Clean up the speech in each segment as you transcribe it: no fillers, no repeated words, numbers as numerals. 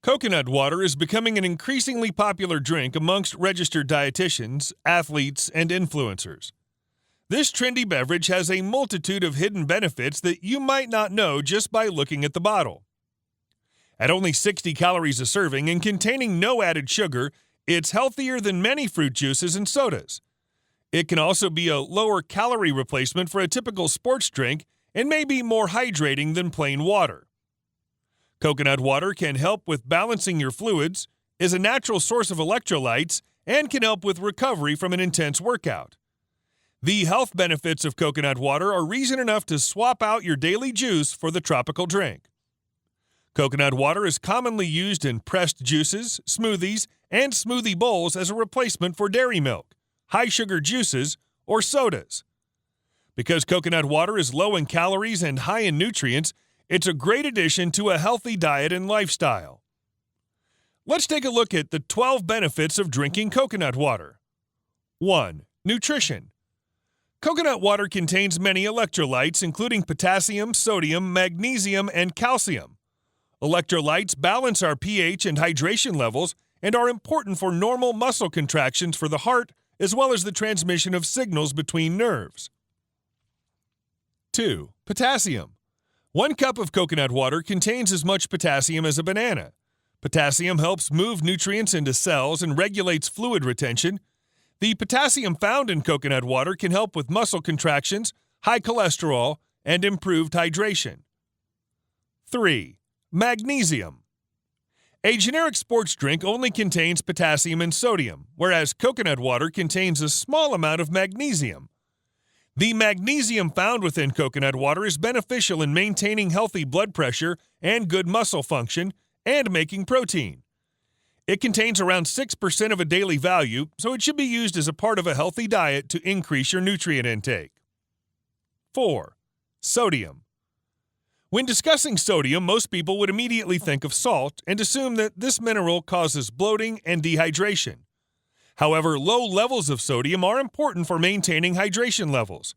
Coconut water is becoming an increasingly popular drink amongst registered dietitians, athletes, and influencers. This trendy beverage has a multitude of hidden benefits that you might not know just by looking at the bottle. At only 60 calories a serving and containing no added sugar, it's healthier than many fruit juices and sodas. It can also be a lower calorie replacement for a typical sports drink and may be more hydrating than plain water. Coconut water can help with balancing your fluids, is a natural source of electrolytes, and can help with recovery from an intense workout. The health benefits of coconut water are reason enough to swap out your daily juice for the tropical drink. Coconut water is commonly used in pressed juices, smoothies, and smoothie bowls as a replacement for dairy milk, high-sugar juices, or sodas. Because coconut water is low in calories and high in nutrients, it's a great addition to a healthy diet and lifestyle. Let's take a look at the 12 benefits of drinking coconut water. 1. Nutrition. Coconut water contains many electrolytes, including potassium, sodium, magnesium, and calcium. Electrolytes balance our pH and hydration levels and are important for normal muscle contractions for the heart, as well as the transmission of signals between nerves. 2. Potassium. 1 cup of coconut water contains as much potassium as a banana. Potassium helps move nutrients into cells and regulates fluid retention. The potassium found in coconut water can help with muscle contractions, high cholesterol, and improved hydration. 3. Magnesium. A generic sports drink only contains potassium and sodium, whereas coconut water contains a small amount of magnesium. The magnesium found within coconut water is beneficial in maintaining healthy blood pressure and good muscle function and making protein. It contains around 6% of a daily value, so it should be used as a part of a healthy diet to increase your nutrient intake. 4. Sodium. When discussing sodium, most people would immediately think of salt and assume that this mineral causes bloating and dehydration. However, low levels of sodium are important for maintaining hydration levels.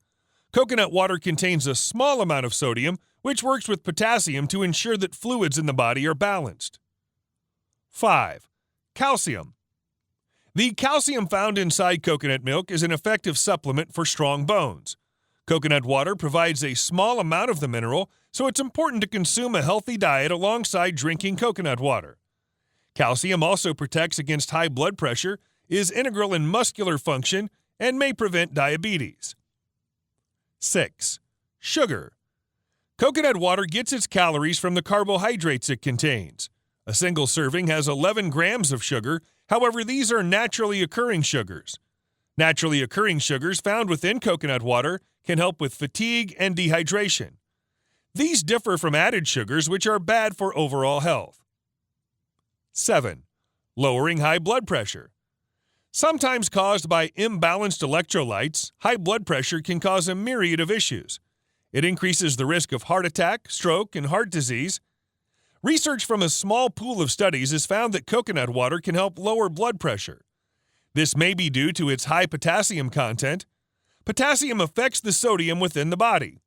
Coconut water contains a small amount of sodium, which works with potassium to ensure that fluids in the body are balanced. 5. Calcium. The calcium found inside coconut milk is an effective supplement for strong bones. Coconut water provides a small amount of the mineral, so it's important to consume a healthy diet alongside drinking coconut water. Calcium also protects against high blood pressure, is integral in muscular function, and may prevent diabetes. 6. Sugar. Coconut water gets its calories from the carbohydrates it contains. A single serving has 11 grams of sugar, however, these are naturally occurring sugars. Naturally occurring sugars found within coconut water can help with fatigue and dehydration. These differ from added sugars, which are bad for overall health. 7. Lowering high blood pressure. Sometimes caused by imbalanced electrolytes, high blood pressure can cause a myriad of issues. It increases the risk of heart attack, stroke, and heart disease. Research from a small pool of studies has found that coconut water can help lower blood pressure. This may be due to its high potassium content. Potassium affects the sodium within the body.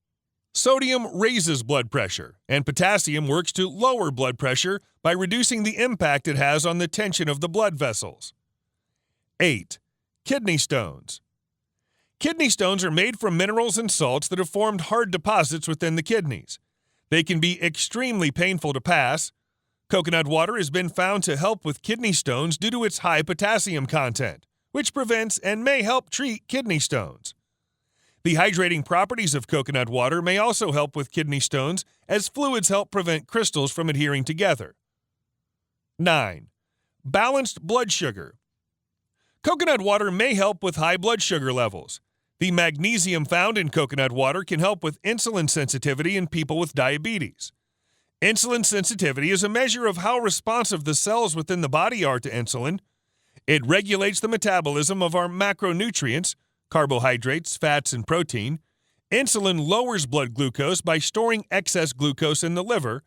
Sodium raises blood pressure, and potassium works to lower blood pressure by reducing the impact it has on the tension of the blood vessels. 8. Kidney stones. Kidney stones are made from minerals and salts that have formed hard deposits within the kidneys. They can be extremely painful to pass. Coconut water has been found to help with kidney stones due to its high potassium content, which prevents and may help treat kidney stones. The hydrating properties of coconut water may also help with kidney stones, as fluids help prevent crystals from adhering together. 9. Balanced blood sugar. Coconut water may help with high blood sugar levels. The magnesium found in coconut water can help with insulin sensitivity in people with diabetes. Insulin sensitivity is a measure of how responsive the cells within the body are to insulin. It regulates the metabolism of our macronutrients, carbohydrates, fats, and protein. Insulin lowers blood glucose by storing excess glucose in the liver.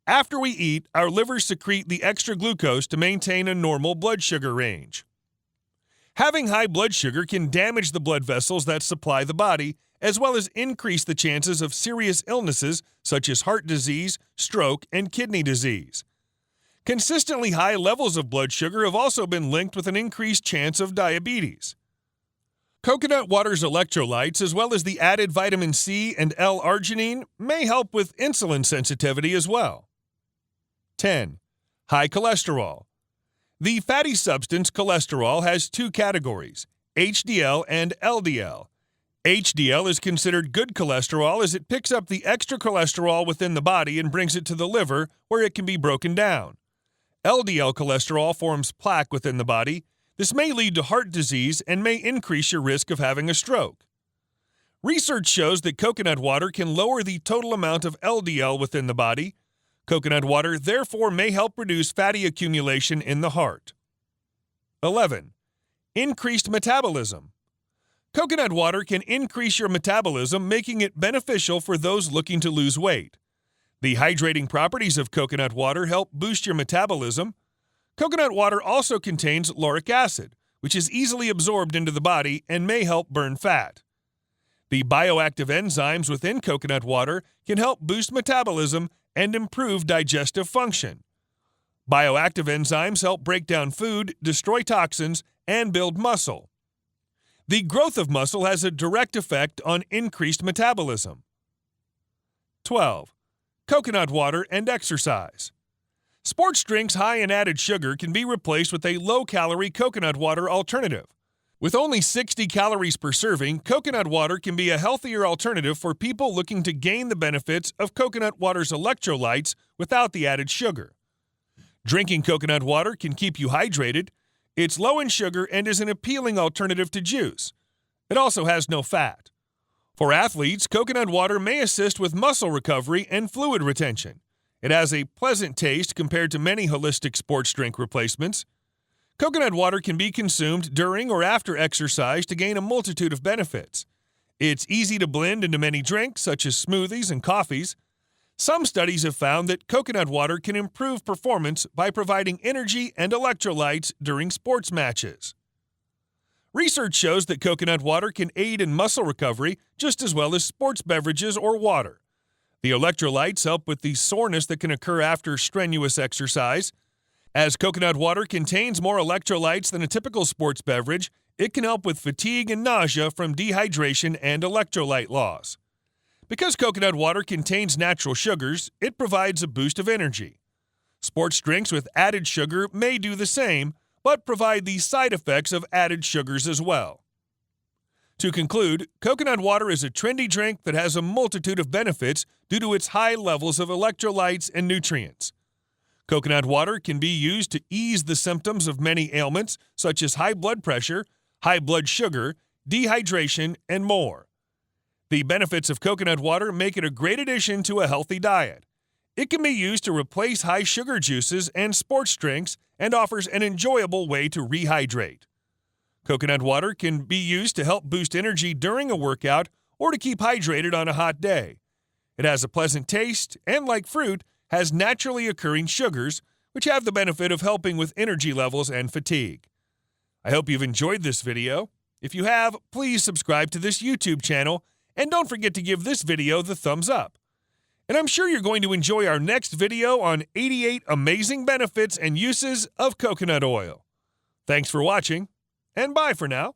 After we eat, our livers secrete the extra glucose to maintain a normal blood sugar range. Having high blood sugar can damage the blood vessels that supply the body, as well as increase the chances of serious illnesses such as heart disease, stroke, and kidney disease. Consistently high levels of blood sugar have also been linked with an increased chance of diabetes. Coconut water's electrolytes, as well as the added vitamin C and L-arginine, may help with insulin sensitivity as well. 10. High cholesterol. The fatty substance cholesterol has two categories, HDL and LDL. HDL is considered good cholesterol as it picks up the extra cholesterol within the body and brings it to the liver where it can be broken down. LDL cholesterol forms plaque within the body. This may lead to heart disease and may increase your risk of having a stroke. Research shows that coconut water can lower the total amount of LDL within the body. Coconut water therefore may help reduce fatty accumulation in the heart. 11. Increased metabolism. Coconut water can increase your metabolism, making it beneficial for those looking to lose weight. The hydrating properties of coconut water help boost your metabolism. Coconut water also contains lauric acid, which is easily absorbed into the body and may help burn fat. The bioactive enzymes within coconut water can help boost metabolism and improve digestive function. Bioactive enzymes help break down food, destroy toxins, and build muscle. The growth of muscle has a direct effect on increased metabolism. 12. Coconut water and exercise. Sports drinks high in added sugar can be replaced with a low-calorie coconut water alternative. With only 60 calories per serving, coconut water can be a healthier alternative for people looking to gain the benefits of coconut water's electrolytes without the added sugar. Drinking coconut water can keep you hydrated. It's low in sugar and is an appealing alternative to juice. It also has no fat. For athletes, coconut water may assist with muscle recovery and fluid retention. It has a pleasant taste compared to many holistic sports drink replacements. Coconut water can be consumed during or after exercise to gain a multitude of benefits. It's easy to blend into many drinks, such as smoothies and coffees. Some studies have found that coconut water can improve performance by providing energy and electrolytes during sports matches. Research shows that coconut water can aid in muscle recovery just as well as sports beverages or water. The electrolytes help with the soreness that can occur after strenuous exercise. As coconut water contains more electrolytes than a typical sports beverage, it can help with fatigue and nausea from dehydration and electrolyte loss. Because coconut water contains natural sugars, it provides a boost of energy. Sports drinks with added sugar may do the same, but provide the side effects of added sugars as well. To conclude, coconut water is a trendy drink that has a multitude of benefits due to its high levels of electrolytes and nutrients. Coconut water can be used to ease the symptoms of many ailments such as high blood pressure, high blood sugar, dehydration, and more. The benefits of coconut water make it a great addition to a healthy diet. It can be used to replace high sugar juices and sports drinks and offers an enjoyable way to rehydrate. Coconut water can be used to help boost energy during a workout or to keep hydrated on a hot day. It has a pleasant taste and, like fruit, has naturally occurring sugars, which have the benefit of helping with energy levels and fatigue. I hope you've enjoyed this video. If you have, please subscribe to this YouTube channel and don't forget to give this video the thumbs up. And I'm sure you're going to enjoy our next video on 88 amazing benefits and uses of coconut oil. Thanks for watching, and bye for now.